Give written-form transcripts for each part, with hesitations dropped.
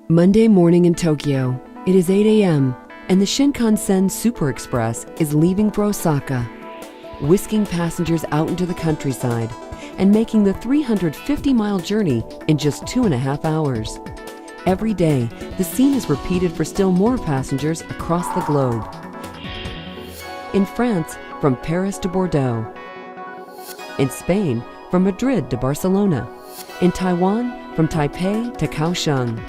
Monday morning in Tokyo. It is 8 a.m. and the Shinkansen Super Express is leaving for Osaka, whisking passengers out into the countryside and making the 350-mile journey in just 2.5 hours. Every day, the scene is repeated for still more passengers across the globe. In France, from Paris to Bordeaux. In Spain, from Madrid to Barcelona. In Taiwan, from Taipei to Kaohsiung.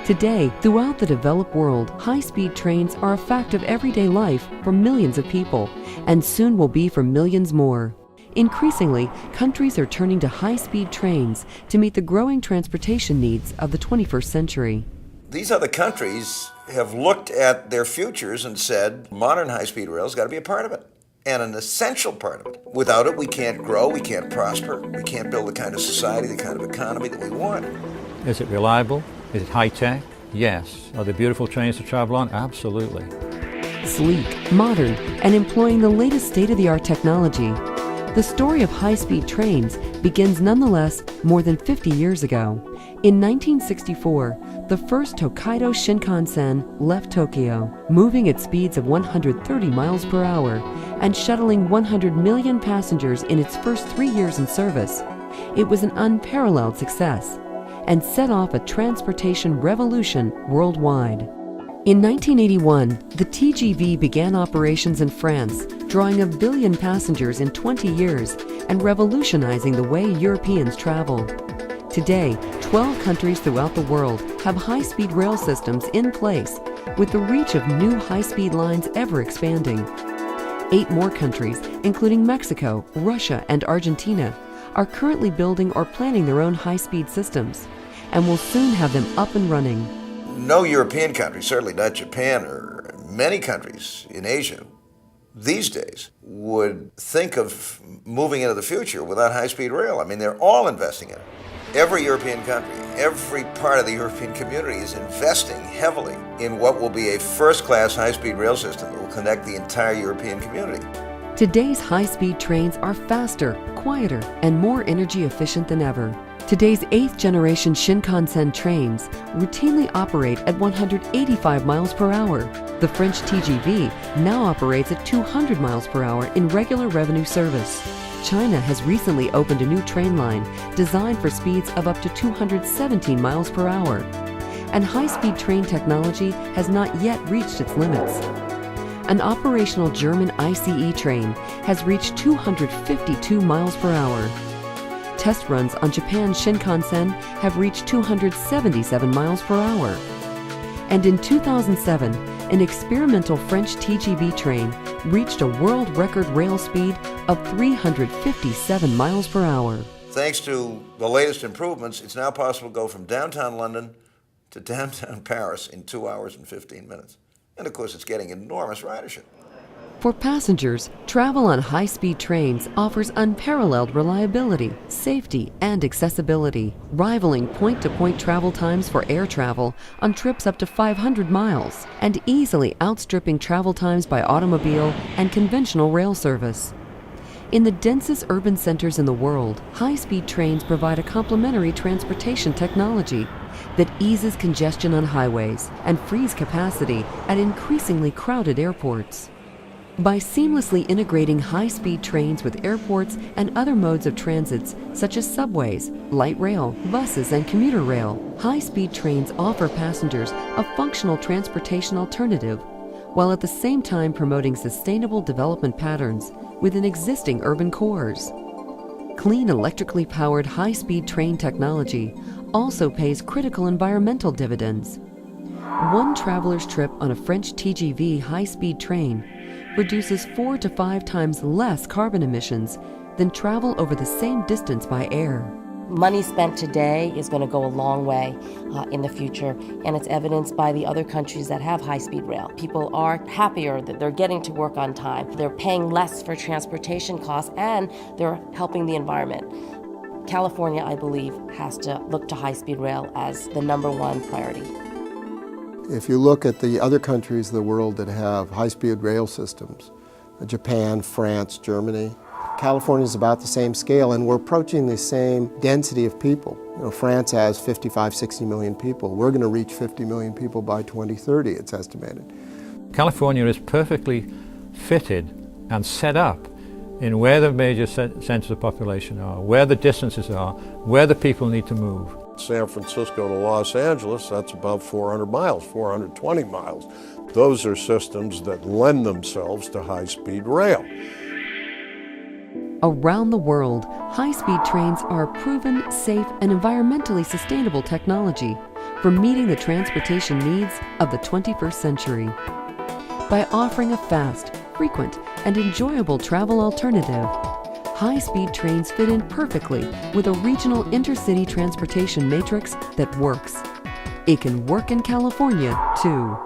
Today, throughout the developed world, high-speed trains are a fact of everyday life for millions of people, and soon will be for millions more. Increasingly, countries are turning to high-speed trains to meet the growing transportation needs of the 21st century. These other countries have looked at their futures and said, modern high-speed rail's got to be a part of it, and an essential part of it. Without it, we can't grow, we can't prosper, we can't build the kind of society, the kind of economy that we want. Is it reliable? Is it high-tech? Yes. Are there beautiful trains to travel on? Absolutely. Sleek, modern, and employing the latest state-of-the-art technology, the story of high-speed trains begins nonetheless more than 50 years ago. In 1964, the first Tokaido Shinkansen left Tokyo, moving at speeds of 130 miles per hour and shuttling 100 million passengers in its first 3 years in service. It was an unparalleled success and set off a transportation revolution worldwide. In 1981, the TGV began operations in France, drawing 1 billion passengers in 20 years and revolutionizing the way Europeans travel. Today, 12 countries throughout the world have high-speed rail systems in place, with the reach of new high-speed lines ever expanding. 8 more countries, including Mexico, Russia, and Argentina, are currently building or planning their own high-speed systems, and will soon have them up and running. No European country, certainly not Japan or many countries in Asia, these days would think of moving into the future without high-speed rail. I mean, they're all investing in it. Every European country, every part of the European community is investing heavily in what will be a first-class high-speed rail system that will connect the entire European community. Today's high-speed trains are faster, quieter, and more energy efficient than ever. Today's 8th generation Shinkansen trains routinely operate at 185 miles per hour. The French TGV now operates at 200 miles per hour in regular revenue service. China has recently opened a new train line designed for speeds of up to 217 miles per hour. And high-speed train technology has not yet reached its limits. An operational German ICE train has reached 252 miles per hour. Test runs on Japan's Shinkansen have reached 277 miles per hour. And in 2007, an experimental French TGV train reached a world record rail speed of 357 miles per hour. Thanks to the latest improvements, it's now possible to go from downtown London to downtown Paris in 2 hours and 15 minutes. And of course, it's getting enormous ridership. For passengers, travel on high-speed trains offers unparalleled reliability, safety, and accessibility, rivaling point-to-point travel times for air travel on trips up to 500 miles, and easily outstripping travel times by automobile and conventional rail service. In the densest urban centers in the world, high-speed trains provide a complementary transportation technology that eases congestion on highways and frees capacity at increasingly crowded airports. By seamlessly integrating high-speed trains with airports and other modes of transit such as subways, light rail, buses, and commuter rail, high-speed trains offer passengers a functional transportation alternative, while at the same time promoting sustainable development patterns within existing urban cores. Clean electrically powered high-speed train technology also pays critical environmental dividends. One traveler's trip on a French TGV high-speed train produces 4 to 5 times less carbon emissions than travel over the same distance by air. Money spent today is going to go a long way in the future, and it's evidenced by the other countries that have high-speed rail. People are happier that they're getting to work on time, they're paying less for transportation costs, and they're helping the environment. California, I believe, has to look to high-speed rail as the #1 priority. If you look at the other countries of the world that have high-speed rail systems, Japan, France, Germany, California is about the same scale, and we're approaching the same density of people. France has 55, 60 million people. We're going to reach 50 million people by 2030, it's estimated. California is perfectly fitted and set up in where the major centers of population are, where the distances are, where the people need to move. San Francisco to Los Angeles, that's about 400 miles, 420 miles. Those are systems that lend themselves to high-speed rail. Around the world, high-speed trains are a proven, safe, and environmentally sustainable technology for meeting the transportation needs of the 21st century. By offering a fast, frequent, and enjoyable travel alternative, high-speed trains fit in perfectly with a regional intercity transportation matrix that works. It can work in California, too.